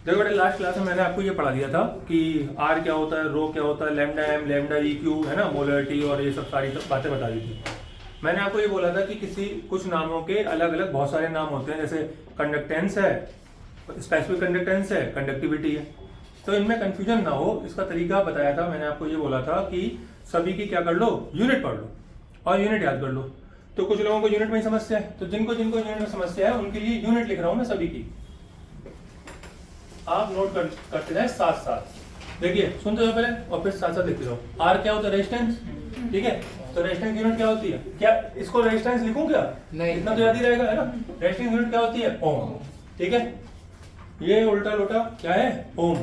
देखो बेटे, last class में मैंने आपको ये पढ़ा दिया था कि आर क्या होता है, रो क्या होता है, lambda M, lambda E Q, है ना, मोलरिटी और ये सब सारी बातें बता दी थी। मैंने आपको ये बोला था कि कुछ नामों के अलग अलग बहुत सारे नाम होते हैं, जैसे कंडक्टेंस है, स्पेसिफिक कंडक्टेंस है, कंडक्टिविटी है। तो इनमें कंफ्यूजन ना हो इसका तरीका बताया था। मैंने आपको ये बोला था कि सभी की क्या कर लो, यूनिट पढ़ लो और यूनिट याद कर लो। तो कुछ लोगों को यूनिट में ही समस्या है, तो जिनको जिनको यूनिट में समस्या है उनके लिए यूनिट लिख रहा हूं मैं सभी की। आप नोट करते जाए साथ साथ। देखिए, सुनते जाओ पहले और फिर साथ साथ देखते जाओ। आर क्या होता है, रेजिस्टेंस, ठीक है। तो रेजिस्टेंस यूनिट क्या होती है, क्या इसको रेजिस्टेंस लिखूं क्या, नहीं, इतना तो याद ही रहेगा, है ना। रेजिस्टेंस यूनिट क्या होती है, ओम, ठीक है। ये उल्टा लोटा क्या है, ओम,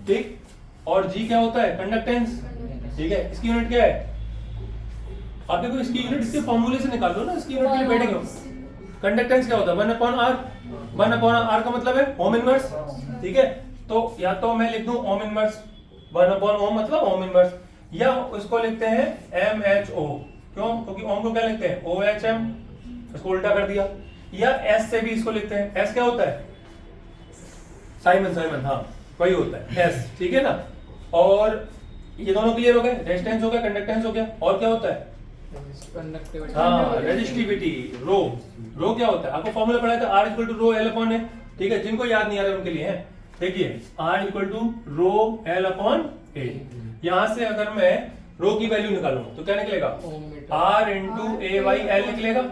ठीक। और जी क्या होता है, कंडक्टेंस, ठीक है। इसकी यूनिट क्या है, आप देखो इसकी यूनिट इसके फॉर्मूले से निकाल लो ना, इसकी यूनिट के लिए बैठेंगे। कंडक्टेंस क्या होता है, 1/r, 1/r का मतलब है ओम इनवर्स, ठीक है। तो या तो मैं लिख दूं ओम इनवर्स, 1/ओम मतलब ओम इनवर्स, या उसको लिखते हैं MHO। क्यों, क्योंकि ओम को क्या लिखते हैं, OHM, इसको उल्टा कर दिया। या S से भी इसको लिखते हैं, S क्या होता है, साइमन, हाँ वही होता है S, ठीक है ना। और ये दोनों क्लियर हो गए, रेजिस्टेंस हो गया, कंडक्टेंस हो गया, और क्या होता है, हाँ रेजिस्टिविटी, रो क्या होता है, आपको फॉर्मूला पढ़ाया था, R equal to rho L upon A, ठीक है। जिनको याद नहीं आ रहा उनके लिए है, देखिए R equal to rho L upon A। यहां से अगर मैं रो की वैल्यू निकालूं तो क्या निकलेगा, R इंटू AY/L निकलेगा,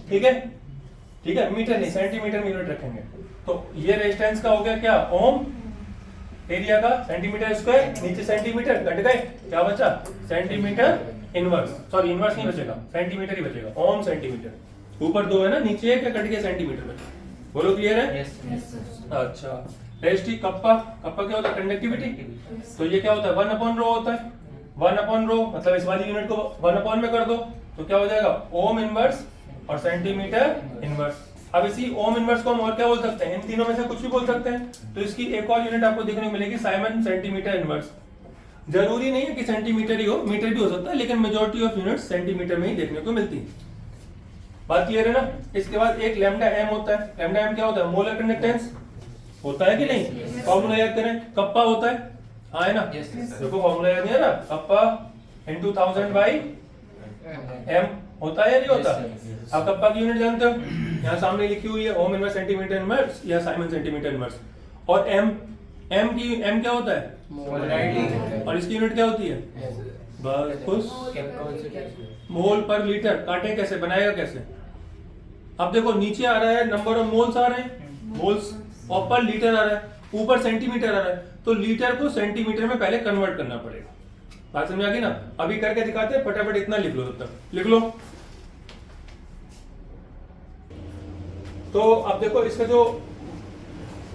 ठीक है, ठीक है। मीटर नहीं, सेंटीमीटर में यूनिट रखेंगे। तो ये रेजिस्टेंस का हो गया क्या, ओम, एरिया का सेंटीमीटर स्क्वायर, नीचे सेंटीमीटर कट गए, क्या बचा, सेंटीमीटर इनवर्स, सॉरी इनवर्स नहीं बचेगा, सेंटीमीटर ही बचेगा, ओम सेंटीमीटर। ऊपर दो है ना, नीचे एक कट गया, सेंटीमीटर में। बोलो क्लियर है, अच्छा। रेजिस्टी कप्पा क्या होता है, कंडक्टिविटी। तो ये क्या होता है, 1/रो होता है, 1/रो मतलब इस वाली यूनिट को 1/में कर दो तो क्या हो जाएगा, ओम इनवर्स और सेंटीमीटर इनवर्स। अब इसी ओम इनवर्स को हम और क्या बोल सकते हैं, इन तीनों में से कुछ भी बोल सकते हैं। तो इसकी एक और यूनिट आपको देखने को मिलेगी, साइमन सेंटीमीटर इनवर्स। जरूरी नहीं है कि सेंटीमीटर ही हो, मीटर भी हो सकता है, लेकिन मेजॉरिटी ऑफ यूनिट्स सेंटीमीटर में ही देखने को मिलती है। बात क्लियर है ना। इसके बाद एक लैम्डा एम होता है। लैम्डा एम क्या होता है, मोलर कंडक्टेंस होता है कि नहीं, फॉर्मूला याद करें, कप्पा होता है, हाँ है ना। देखो फॉर्मूला याद नहीं है ना, कप्पा इनटू 1000/m होता है या नहीं होता। आप कप्पा की यूनिट जानते हो, यहाँ सामने लिखी हुई है, ओम इनवर्स सेंटीमीटर इनवर्स या साइमन सेंटीमीटर इनवर्स। और एम क्या होता है, मोलरिटी, और इसकी यूनिट क्या होती है, बस खुश, मोल पर लीटर। काटे कैसे, बनाएगा कैसे। अब देखो नीचे आ रहा है नंबर ऑफ मोल्स आ रहे हैं, मोल्स, और पर लीटर आ रहा है, ऊपर सेंटीमीटर आ रहा है, तो लीटर को सेंटीमीटर में पहले कन्वर्ट करना पड़ेगा। बात समझ आ गई ना। अभी करके दिखाते हैं, फटाफट इतना लिख लो, तब तक लिख लो। तो अब देखो इसका जो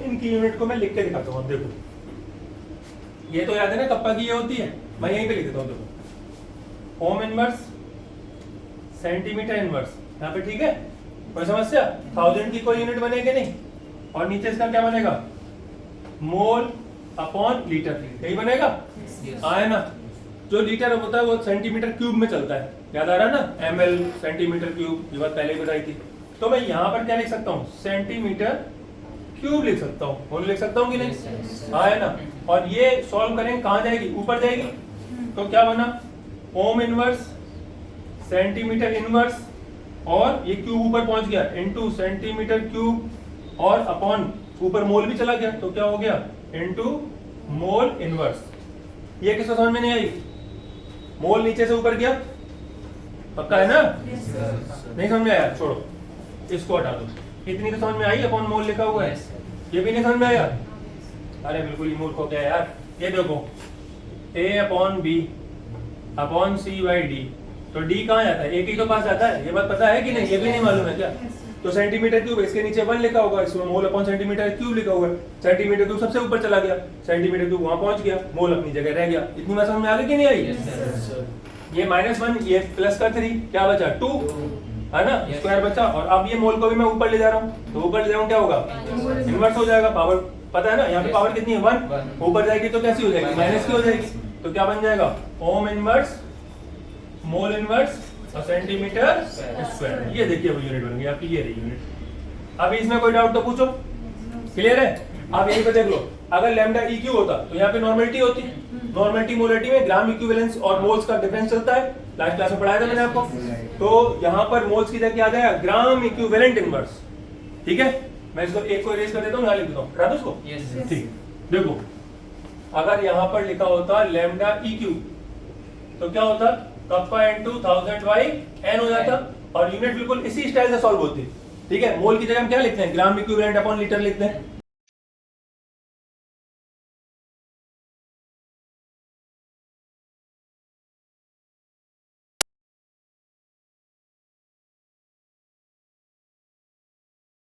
इनकी यूनिट को मैं लिख के दिखाता हूं। अब देखो ये तो याद है ना, कप्पा की ये होती है, मैं यहीं पे लिख देता हूं। देखो ओम इनवर्स सेंटीमीटर इनवर्स, यहाँ पे ठीक है, कोई समस्या। 1000 की कोई यूनिट बनेगी नहीं, और नीचे इसका क्या बनेगा, मोल अपॉन लीटर, यही बनेगा, है ना। जो लीटर होता है वो सेंटीमीटर क्यूब में चलता है, याद आ रहा है ना, ml सेंटीमीटर क्यूब, ये बात पहले ही बताई थी। तो मैं यहाँ पर क्या लिख सकता हूँ, सेंटीमीटर क्यूब लिख सकता हूँ, मोल लिख सकता हूँ कि नहीं, हाँ है ना। और ये सॉल्व करेंगे, कहाँ जाएगी, ऊपर जाएगी। तो क्या बना, ओम इनवर्स सेंटीमीटर इनवर्स, और ये क्यूब ऊपर पहुंच गया, इनटू सेंटीमीटर क्यूब, और अपॉन ऊपर मोल भी चला गया, तो क्या हो गया, इनटू मोल इनवर्स। ये किसको समझ में नहीं आई, मोल नीचे से ऊपर गया, पक्का है ना, नहीं समझ में आया, छोड़ो इसको हटा दो। इतनी तो समझ में आई, अपॉन मोल लिखा हुआ है, ये भी नहीं समझ में आया, अरे बिल्कुल ही मूर्ख हो गया यार। ये देखो A upon B upon C/D, तो D कहाँ जाता है, एक ही तो पास जाता है, ये बात पता है कि नहीं, ये भी नहीं मालूम है क्या। तो सेंटीमीटर क्यूब, इसके नीचे 1 लिखा होगा, इसमें मोल अपॉन सेंटीमीटर क्यूब लिखा हुआ है। सेंटीमीटर क्यूब सबसे ऊपर चला गया, सेंटीमीटर क्यूब वहां पहुंच गया, मोल अपनी जगह रह गया। इतनी बात समझ में आ गई कि नहीं आई। ये -1, ये प्लस का 3, क्या बचा 2, है ना, स्क्वायर बचा। और अब ये मोल को भी मैं ऊपर ले जा रहा हूँ, तो ऊपर ले जाऊँ क्या होगा, इनवर्स हो जाएगा। पावर पता है ना, यहाँ पे पावर कितनी है, 1, ऊपर जाएगी तो कैसी हो जाएगी, माइनस की हो जाएगी। तो क्या बन जाएगा, ओम इनवर्स, मोल इनवर्स और सेंटीमीटर स्क्वायर। ये देखिए वो यूनिट बन गई आपकी, ये रही यूनिट। अभी इसमें कोई डाउट तो पूछो, क्लियर है। आप यहीं पे देख लो, अगर लैम्डा EQ होता तो यहाँ पे नॉर्मलिटी होती, नॉर्मलिटी मोलरिटी में ग्राम इक्विवेलेंस और मोल्स का डिफरेंस चलता है, लास्ट क्लास में पढ़ाया था मैंने आपको। तो यहाँ पर मोल्स की जगह क्या आ जाएगा, ग्राम इक्विवेलेंट इनवर्स। ठीक है, मैं इसको एक को इरेज कर देता हूँ, यहाँ लिख देता हूँ, हटा दो इसको। ठीक, देखो अगर यहाँ पर लिखा होता लैम्डा EQ तो क्या होता, कप्पा इनटू 1000 बाई n हो जाता, और यूनिट बिल्कुल इसी स्टाइल से सॉल्व होती। ठीक है, मोल की जगह हम क्या लिखते हैं, ग्राम इक्विवेलेंट अपॉन लीटर लिखते हैं।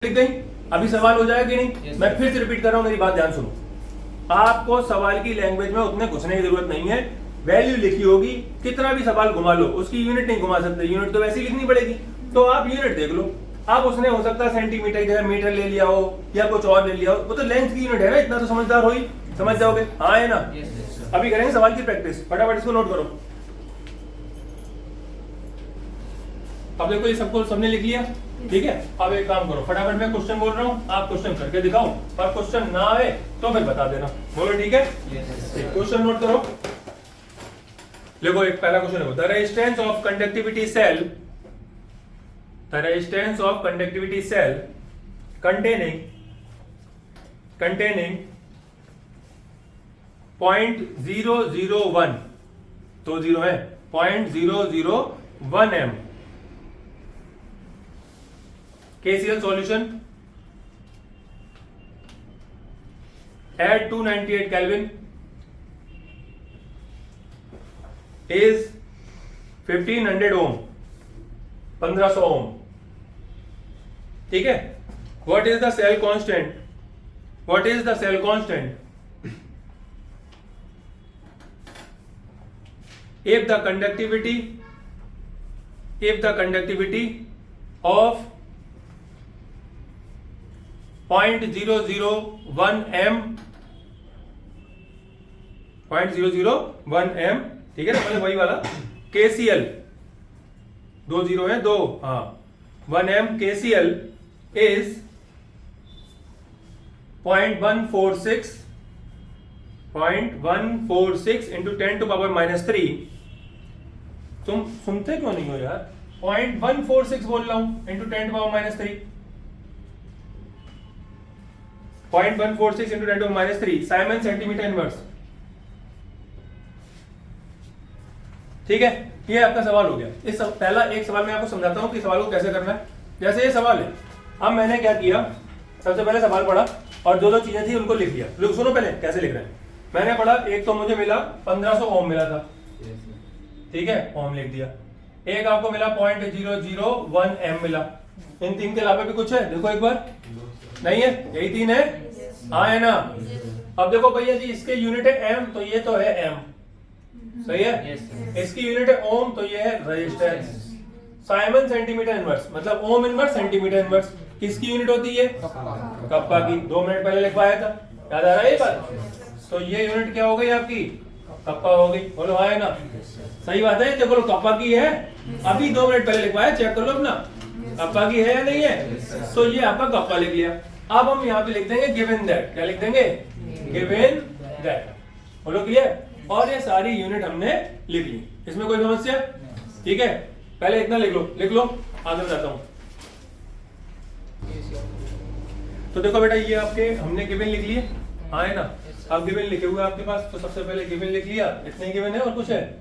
लिख दें, अभी सवाल हो जाएगा कि नहीं? मैं फिर से रिपीट कर रहा हूं, मेरी बात ध्यान सुनो। आपको सवाल की लैंग्वेज में उतने घुसने की जरूरत नहीं है, वैल्यू लिखी होगी, कितना भी सवाल घुमा लो, उसकी यूनिट नहीं घुमा सकते, यूनिट तो वैसे ही लिखनी पड़ेगी। तो आप यूनिट देख लो, आप उसने हो सकता है सेंटीमीटर की जगह मीटर ले लिया हो या कुछ और ले लिया हो, वो तो लेंथ की यूनिट है ना, इतना तो समझदार हो ही, समझ जाओगे। हाँ है ना? अभी करेंगे सवाल की प्रैक्टिस, फटाफट इसको नोट करो। अब देखो ये सबको सबने लिख लिया, ठीक है। अब एक काम करो, फटाफट मैं क्वेश्चन बोल रहा हूँ, आप क्वेश्चन करके दिखाओ, और क्वेश्चन ना आए तो फिर बता देना, बोलो ठीक है। क्वेश्चन नोट करो, देखो एक पहला क्वेश्चन है, the resistance of conductivity cell, the resistance of conductivity cell containing 0.001, तो जीरो है, 0.001 m KCl solution at 298 Kelvin is 1500 ohm, 1500 ohm, ठीक है। What is the cell constant? What is the cell constant if the conductivity of 0.001 m, 0.001 m, ठीक है ना, मतलब वही वाला KCl, 2 जीरो है, 2, हाँ, 1 m KCl is 0.146 into 10 to power minus 3। तुम सुनते क्यों नहीं हो यार, 0.146 बोल रहा हूं into 10 to power minus 3, 0.146 into 10 to power minus 3 Simon centimetre inverse. ठीक है, ये आपका सवाल हो गया। इस पहला एक सवाल मैं आपको समझाता हूं कि सवाल को कैसे करना है। जैसे ये सवाल है, अब मैंने क्या किया, सबसे पहले सवाल पढ़ा और जो चीजें थी उनको लिख लिया। लोग सुनो पहले कैसे लिख रहे हैं। मैंने पढ़ा, एक तो मुझे मिला 1500 ओम मिला था, ठीक है, ओम लिख दिया। एक आपको मिला 0.001 m मिला। इन तीन के अलावा भी कुछ है, देखो एक बार, नहीं है, यही तीन है, हाँ है ना। अब देखो भैया जी, इसके यूनिट है m, तो ये तो है m, सही है। इसकी यूनिट है ओम, तो ये है रेजिस्टेंस। साइमन सेंटीमीटर इनवर्स, मतलब ओम इनवर्स सेंटीमीटर इनवर्स, किसकी यूनिट होती है, कप्पा की। 2 मिनट पहले लिखवाया था, याद आ रहा है ये बात। तो ये यूनिट क्या हो गई आपकी, कप्पा हो गई, बोलो हाँ है ना, सही बात है। देखो कप्पा की है, अभी 2 मिनट पहले लिखवाया, चेक कर लो अपना, कप्पा की है या नहीं है। तो ये आपका कप्पा लिख लिया। अब हम यहाँ पे लिख देंगे गिवन दैट, क्या लिख देंगे, गिवन दैट, बोलो क्लियर। और ये सारी यूनिट हमने लिख ली, इसमें कोई समस्या, ठीक है। पहले इतना लिख लो, आगे बताता हूं। तो देखो बेटा, ये आपके हमने गिवन लिख लिए, हाँ है ना। अब गिवन लिखे हुए आपके पास, तो सबसे पहले गिवन लिख लिया, इतने गिवन है, और कुछ है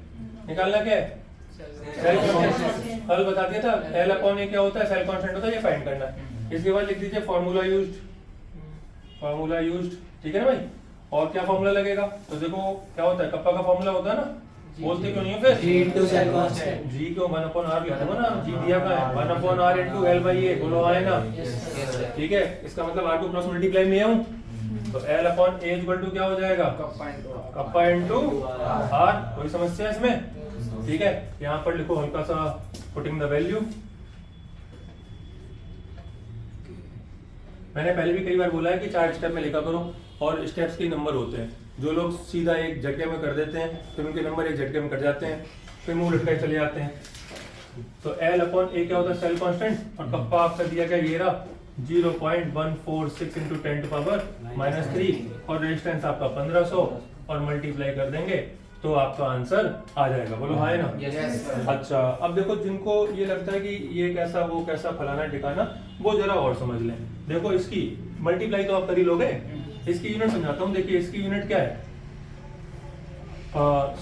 निकालना क्या है, सेल कांस्टेंट। कल बता दिया था L अपॉन A क्या होता है, सेल कांस्टेंट होता है, ये फाइंड करना है। इसके बाद लिख दीजिए फार्मूला यूज्ड, ठीक है ना भाई। और क्या फार्मूला लगेगा, तो देखो क्या होता है, कप्पा का फार्मूला होता है ना, बोलते क्यों नहीं हो फिर, G into cell constant, G को 1/r लिखा था ना, G दिया का है 1/r into L by A, बोलो आए ना, ठीक है। इसका मतलब R को क्रॉस मल्टीप्लाई में हूं, तो L upon A equal to क्या हो जाएगा, कप्पा इनटू R। कोई समस्या इसमें, ठीक है। यहाँ पर लिखो हल्का सा पुटिंग द वैल्यू। मैंने पहले भी कई बार बोला है कि 4 स्टेप में लिखा करो, और स्टेप्स के नंबर होते हैं। जो लोग सीधा एक झटके में कर देते हैं, फिर उनके नंबर एक झटके में कट जाते हैं, फिर मुंह लटकाए चले जाते हैं। तो L अपॉन A क्या होता है, सेल कांस्टेंट, और कप्पा आपका दिया गया ये रहा 0.146 इंटू 10⁻³ और रेजिस्टेंस आपका 1500 और मल्टीप्लाई कर देंगे तो आपका आंसर आ जाएगा। बोलो हाँ है ना? Yes. अच्छा, अब देखो जिनको ये लगता है कि ये कैसा वो कैसा फलाना ठिकाना, वो जरा और समझ लें। देखो इसकी मल्टीप्लाई तो आप कर ही लोगे, इसकी यूनिट समझाता हूँ। देखिए इसकी यूनिट क्या है,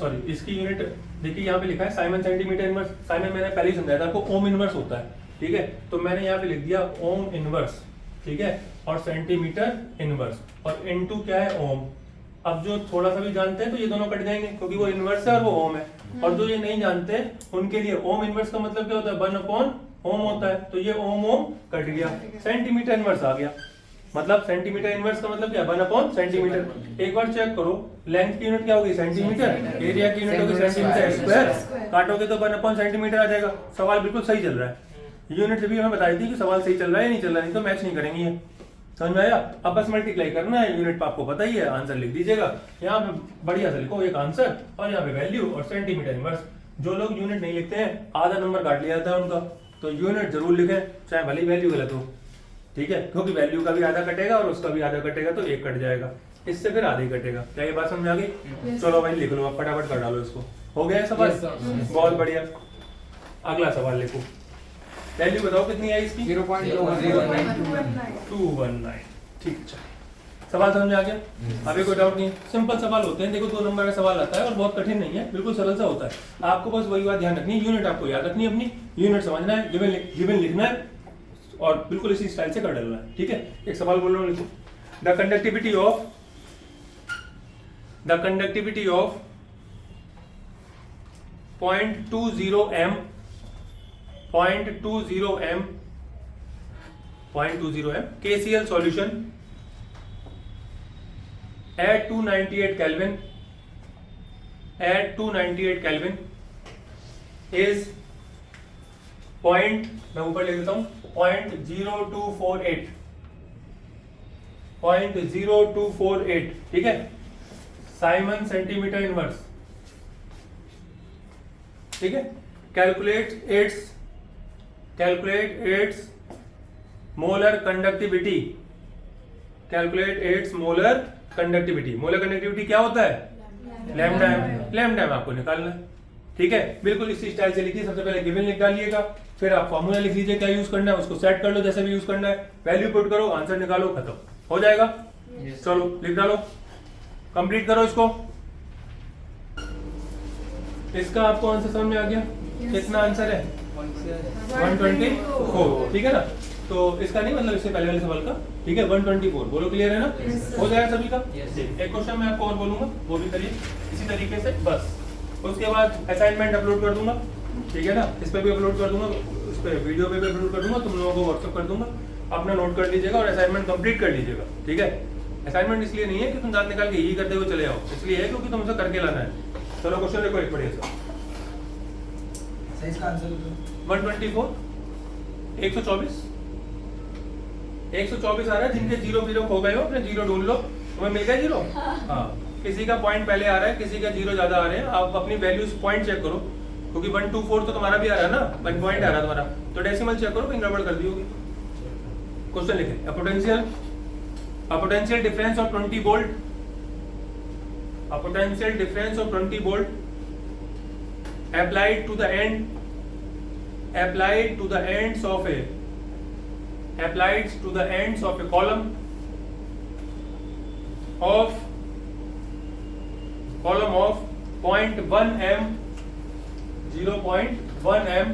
सॉरी इसकी यूनिट देखिए यहाँ पे लिखा है साइमन सेंटीमीटर इनवर्स। साइमन मैंने पहले ही समझाया था आपको, ओम इनवर्स होता है, ठीक है। तो मैंने यहाँ पे लिख दिया ओम इनवर्स, ठीक है, और सेंटीमीटर इनवर्स, और इनटू क्या है ओम। अब जो थोड़ा सा भी जानते हैं तो ये दोनों कट जाएंगे क्योंकि वो इनवर्स है और वो ओम है। और जो ये नहीं जानते उनके लिए ओम इनवर्स का मतलब क्या होता है, 1/ओम होता है। तो ये ओम ओम कट गया, सेंटीमीटर इनवर्स आ गया। मतलब सेंटीमीटर इनवर्स का मतलब क्या, 1/सेंटीमीटर। एक बार चेक करो, लेंथ की यूनिट क्या होगी, सेंटीमीटर, एरिया की यूनिट होगी सेंटीमीटर स्क्वायर, काटोगे तो 1/सेंटीमीटर आ जाएगा। सवाल बिल्कुल सही चल रहा है। यूनिट भी हमें बताई थी कि सवाल सही चल रहा है या नहीं चल रहा, नहीं तो मैच नहीं करेंगे ये। समझ में आया? अब बस मल्टीप्लाई करना है, यूनिट आपको पता ही है, आंसर लिख दीजिएगा। यहाँ पे बढ़िया से लिखो एक आंसर और यहाँ पे वैल्यू और सेंटीमीटर इनवर्स। जो लोग यूनिट नहीं लिखते हैं आधा नंबर काट लिया जाता है उनका, तो यूनिट जरूर लिखें चाहे भले वैल्यू गलत हो, ठीक है, क्योंकि वैल्यू का भी आधा कटेगा और उसका भी आधा कटेगा तो एक कट जाएगा, इससे फिर आधा ही कटेगा। क्या ये बात समझ आ गई? चलो भाई लिख लो, अब फटाफट कर डालो इसको। हो गया सवाल? बहुत बढ़िया। अगला सवाल लिखो, वैल्यू बताओ कितनी आई इसकी? 0.219। ठीक है, सवाल समझ में आ गया? अभी कोई डाउट नहीं? सिंपल सवाल होते हैं, देखो 2 नंबर का सवाल आता है और बहुत कठिन नहीं है, बिल्कुल सरल सा होता है। आपको बस वही बात ध्यान रखनी है, यूनिट आपको याद रखनी है, अपनी यूनिट समझना है, गिवन लिखना है और बिल्कुल इसी स्टाइल से कर डालना है, ठीक है। एक सवाल बोल रहा हूँ, लिखो। The conductivity of 0.20 m KCl solution at 298 Kelvin is point, मैं ऊपर लिख देता हूँ, 0.0248, ठीक है, साइमन सेंटीमीटर इनवर्स, ठीक है। Calculate its molar conductivity. Molar conductivity क्या होता है, लैम्डा m। लैम्डा m आपको निकालना है, ठीक है। बिल्कुल इसी स्टाइल से लिखिए, सबसे पहले गिवन लिख डालिएगा, फिर आप फॉर्मूला लिख लीजिए क्या यूज करना है, उसको सेट कर लो जैसे भी यूज करना है, वैल्यू पुट करो, आंसर निकालो, खत्म हो जाएगा। चलो लिख डालो, कंप्लीट करो इसको। इसका आपको आंसर समझ में आ गया? कितना आंसर है? 124, ठीक है ना। तो इसका नहीं मतलब इससे पहले वाले सवाल का, ठीक है, 124। बोलो क्लियर है ना? हो जाएगा सभी का। एक क्वेश्चन मैं आपको और बोलूंगा, वो भी करिए इसी तरीके से बस। उसके बाद असाइनमेंट अपलोड कर दूंगा, ठीक है ना, इस पे भी अपलोड कर दूंगा, उस पे वीडियो पे भी अपलोड कर दूंगा, तुम लोगों को व्हाट्सएप कर दूंगा, अपना नोट कर लीजिएगा और असाइनमेंट कंप्लीट कर लीजिएगा, ठीक है। असाइनमेंट इसलिए नहीं है कि तुम दांत निकाल के यही करते हुए चले जाओ, इसलिए है क्योंकि तुम उसे करके लाना है। चलो क्वेश्चन देखो एक बढ़िया सा, 124 124 आ रहा है। जिनके 0 खो गए हो अपने 0 ढूंढ लो, तुम्हें मिल गया 0। हाँ, किसी का पॉइंट पहले आ रहा है, किसी का 0 ज्यादा आ रहे हैं, आप अपनी वैल्यूज पॉइंट चेक करो, क्योंकि 124 तो तुम्हारा भी आ रहा है ना, 1 पॉइंट आ रहा है तुम्हारा, तो डेसिमल चेक करो, कहीं गड़बड़ कर दी होगी। क्वेश्चन लिखे, a potential difference of 20 volt, a potential difference of 20 volt applied to the ends of a column of 0.1 m 0.1 m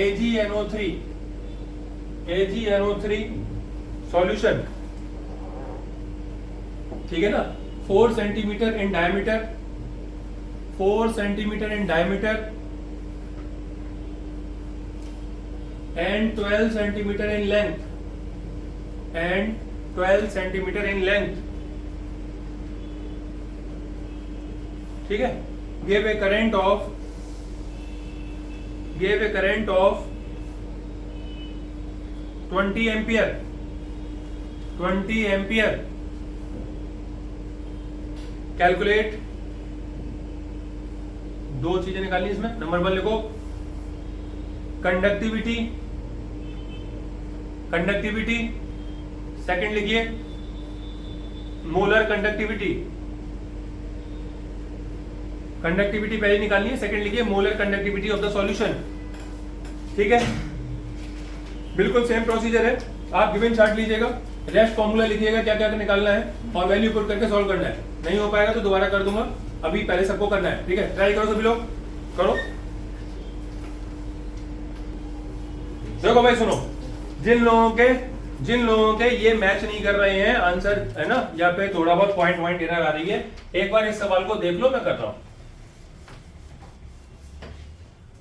AgNO3 solution, ठीक है ना, 4 centimeter in diameter and 12 centimeter in length, ठीक है। gave a current of 20 ampere। Calculate, 2 चीजें निकालनी इसमें। Number 1 लिखो, conductivity, second लिखिए मोलर कंडक्टिविटी, कंडक्टिविटी पहले निकालनी है, सेकंड लिखिए molar conductivity of the solution. ठीक है, बिल्कुल सेम प्रोसीजर है, आप गिवन चार्ट लीजिएगा, रेस्ट फॉर्मूला लिखिएगा क्या क्या निकालना है और वैल्यू पुट करके सॉल्व करना है। नहीं हो पाएगा तो दोबारा कर दूंगा, अभी पहले सबको करना है। ठीक है, ट्राई करो सभी लोग, करो। देखो भाई सुनो, जिन लोगों के ये मैच नहीं कर रहे हैं आंसर है ना, या पे थोड़ा बहुत पॉइंट एरर आ रही है, एक बार इस सवाल को देख लो, मैं कर रहा हूं।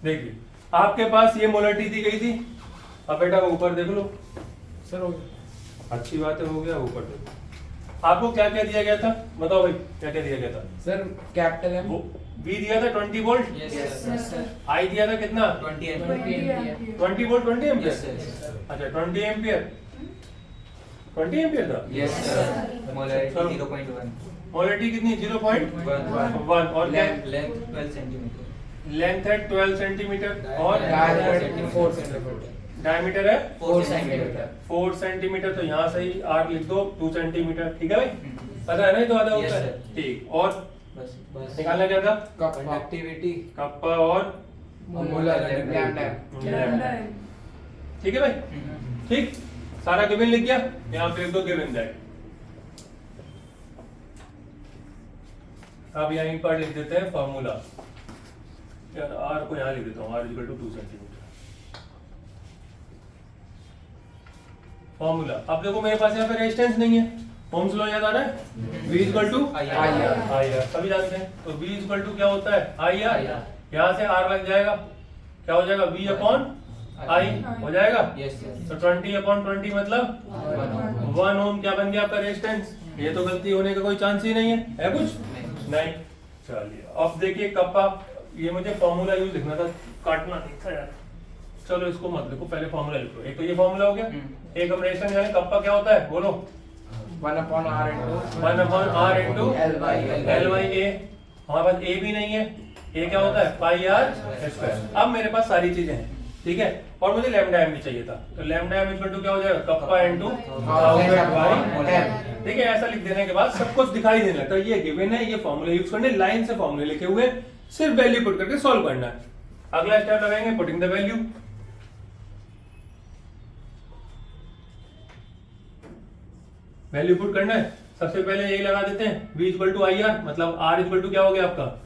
देखिए आपके पास ये मोलरिटी दी गई थी, अब बेटा ऊपर देख लो सर हो गया। अच्छी बात है, हो गया। ऊपर देखो आपको क्या क्या दिया गया था, बताओ भाई क्या क्या दिया गया था। सर कैपिटल एम वी दिया था 20 वोल्ट, आई दिया था कितना 20 ampere. 20 volt 20 ampere. Yes, sir. अच्छा 20 एम्पियर, 20 एम्पियर था। यस सर, मोलरिटी 0.1, मोलरिटी कितनी 0.1 और लेंथ 12 सेंटीमीटर, लेंथ है 12 सेंटीमीटर और डायमीटर 4 सेंटीमीटर, डायमीटर है 4 सेंटीमीटर। 4 सेंटीमीटर, तो यहाँ से ही आर लिख दो 2 सेंटीमीटर। ठीक है भाई, पता है ना, तो आधा होता Yes, है। sir. ठीक, और बस बस निकालना क्या था, कंडक्टिविटी कप्पा और मोलर लैम्डा। ठीक है भाई, ठीक, सारा गिवन लिख गया, यहाँ पे लिख दो गिवन दैट। अब यहीं पर लिख देते हैं फॉर्मूला, यार आर को यहाँ लिख देता हूँ, R equal to 2 centimetre formula. अब देखो मेरे पास यहाँ पे रेजिस्टेंस नहीं है, ओम्स लॉ याद आ रहा है, V equal to I I R, सभी जानते हैं। तो V इक्वल टू क्या होता है आई आर, यहाँ से R लग जाएगा, क्या हो जाएगा V अपॉन आई हो जाएगा। यस यस, तो 20 अपॉन 20 मतलब 1 ओम क्या बन गया आपका रेजिस्टेंस। ये तो गलती होने का कोई चांस ही नहीं है कुछ नहीं। चलिए अब देखिए कप्पा, ये मुझे फॉर्मूला यूज लिखना था, काटना नहीं था यार। चलो इसको मत लिखो, पहले फॉर्मूला लिखो। एक तो ये फॉर्मूला हो गया, एक हम रेजिस्टेंस यानी कप्पा क्या होता है बोलो, 1 upon R into 1 upon R into L by L by A। हमारे पास A भी नहीं है, A क्या होता है पाई आर स्क्वायर। अब मेरे पास सारी चीजें हैं, ठीक है, और मुझे लैम्डा एम भी चाहिए था, तो लैम्डा एम इक्वल टू क्या हो जाएगा कप्पा इनटू 1000 बाई M। ठीक है, ऐसा लिख देने के बाद सब कुछ दिखाई देने लगता है, ये गिवन है, ये फॉर्मूला यूज करने, लाइन से फॉर्मूले लिखे हुए, सिर्फ वैल्यू पुट करके सॉल्व करना है। अगला स्टेप लगाएंगे putting the value. Value put करना है, सबसे पहले यही लगा देते हैं, v equal to I R, मतलब r इक्वल टू क्या हो गया आपका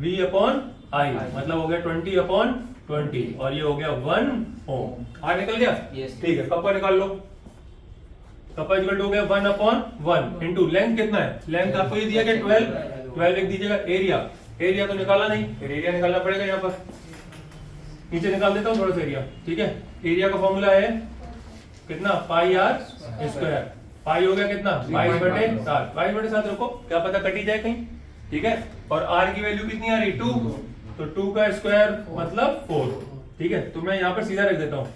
v अपॉन आई, मतलब हो गया 20 अपॉन 20 और ये हो गया 1 ओम। r निकल गया, Yes. ठीक है। कप्पा निकाल लो, कप्पा इक्वल टू हो गया 1 अपॉन 1 इंटू लेंथ कितना है, लेंथ आपको ये दिया गया 12 लिख दीजिएगा। एरिया, एरिया तो निकाला नहीं, फिर एरिया निकालना पड़ेगा, यहाँ पर नीचे निकाल देता हूँ थोड़ा सा एरिया। ठीक है, एरिया का फॉर्मूला है कितना पाई आर स्क्वायर, पाई हो गया कितना 22/7, 22/7 रखो, क्या पता कटी जाए कहीं। ठीक है, और r की वैल्यू कितनी आ रही 2, तो 2 का स्क्वायर मतलब 4। ठीक है, तो मैं यहाँ पर सीधा रख देता हूँ,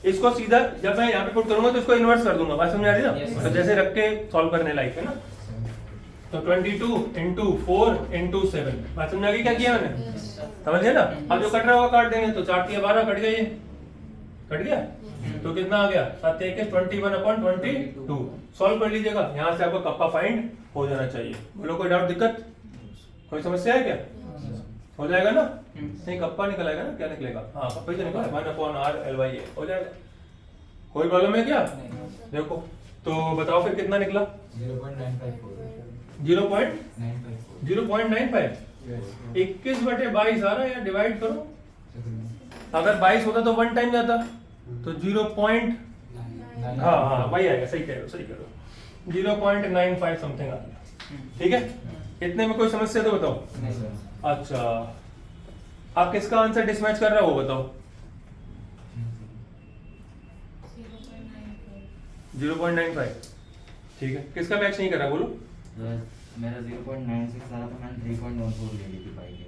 इसको सीधा जब मैं यहाँ पे पुट करूंगा तो इसको इन्वर्स कर दूंगा, बात समझ आ रही है ना। Yes, तो जैसे रख के सॉल्व करने लायक है ना। तो 22 इंटू 4 इंटू 7, बात समझ आ गई क्या किया मैंने, समझ गया ना। अब जो कट रहा होगा काट देंगे, तो 4 × 12 कट गया, ये कट गया, तो कितना आ गया 7 × 21 अपॉन 22। सॉल्व कर लीजिएगा, यहाँ से आपका कप्पा फाइंड हो जाना चाहिए। बोलो कोई डाउट दिक्कत, कोई समस्या है क्या, हो जाएगा ना। नहीं कप्पा निकल आएगा ना, क्या निकलेगा, हाँ कप्पा ही तो निकला 1 upon R L by A हो जाएगा। कोई प्रॉब्लम है क्या, देखो तो बताओ फिर कितना निकला 0.95। 21/22 आ रहा है, डिवाइड करो, अगर 22 होता तो 1 टाइम जाता, तो 0. हाँ वही आएगा, सही कह रहे हो 0.95 समथिंग आ गया। ठीक है, इतने में कोई समस्या तो बताओ। अच्छा आप किसका आंसर डिसमैच कर रहा हो वो बताओ। 0.95, ठीक है, किसका मैच नहीं कर रहा बोलो। मेरा 0.96 आ रहा था, मैंने 3.14 ले ली थी पाई की।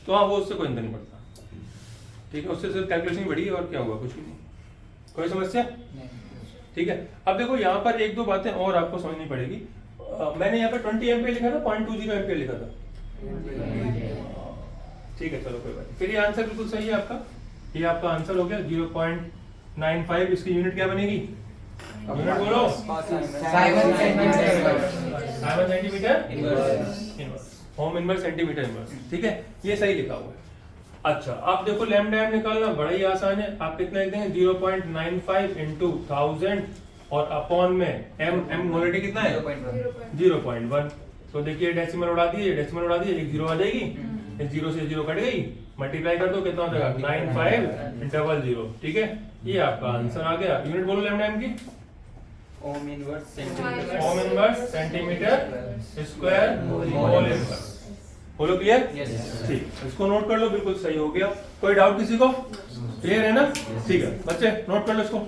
तो हाँ वो उससे कोई अंतर नहीं पड़ता, ठीक है, उससे सिर्फ कैलकुलेशन बढ़ी और क्या हुआ, कुछ भी नहीं, कोई समस्या। ठीक है, अब देखो यहाँ पर एक दो बातें और आपको समझनी पड़ेगी। मैंने यहाँ पर 20 एम्पियर लिखा था, 0.20 एम्पियर लिखा था। ठीक है चलो कोई बात नहीं, फिर ये आंसर बिल्कुल सही है आपका, ये आपका आंसर हो गया 0.95 इसकी यूनिट क्या बनेगी? यूनिट बोलो। Simon centimetre Simon centimetre inverse. Inverse, home inverse centimetre inverse, ठीक है, ये सही लिखा हुआ है। अच्छा आप देखो लैम्डा एम निकालना बड़ा ही आसान है। आप कितना लिख देंगे? 0.95 into 1000 और अपॉन में एम मोलरिटी कितना है? 0.1। तो देखिए डेसिमल उड़ा दिए, डेसिमल उड़ा दिए, एक जीरो आ जाएगी, इस जीरो से जीरो कट गई, मल्टीप्लाई कर दो कितना हो जाएगा? 9500, ठीक है, ये आपका आंसर आ गया। यूनिट बोलो लैम्डा एम की। Ohm inverse centimetre. Ohm inverse centimetre square whole inverse. बोलो क्लियर? Yes. ठीक, इसको नोट कर लो, बिल्कुल सही हो गया। कोई डाउट किसी को? क्लियर है ना? ठीक है बच्चे नोट कर लो इसको।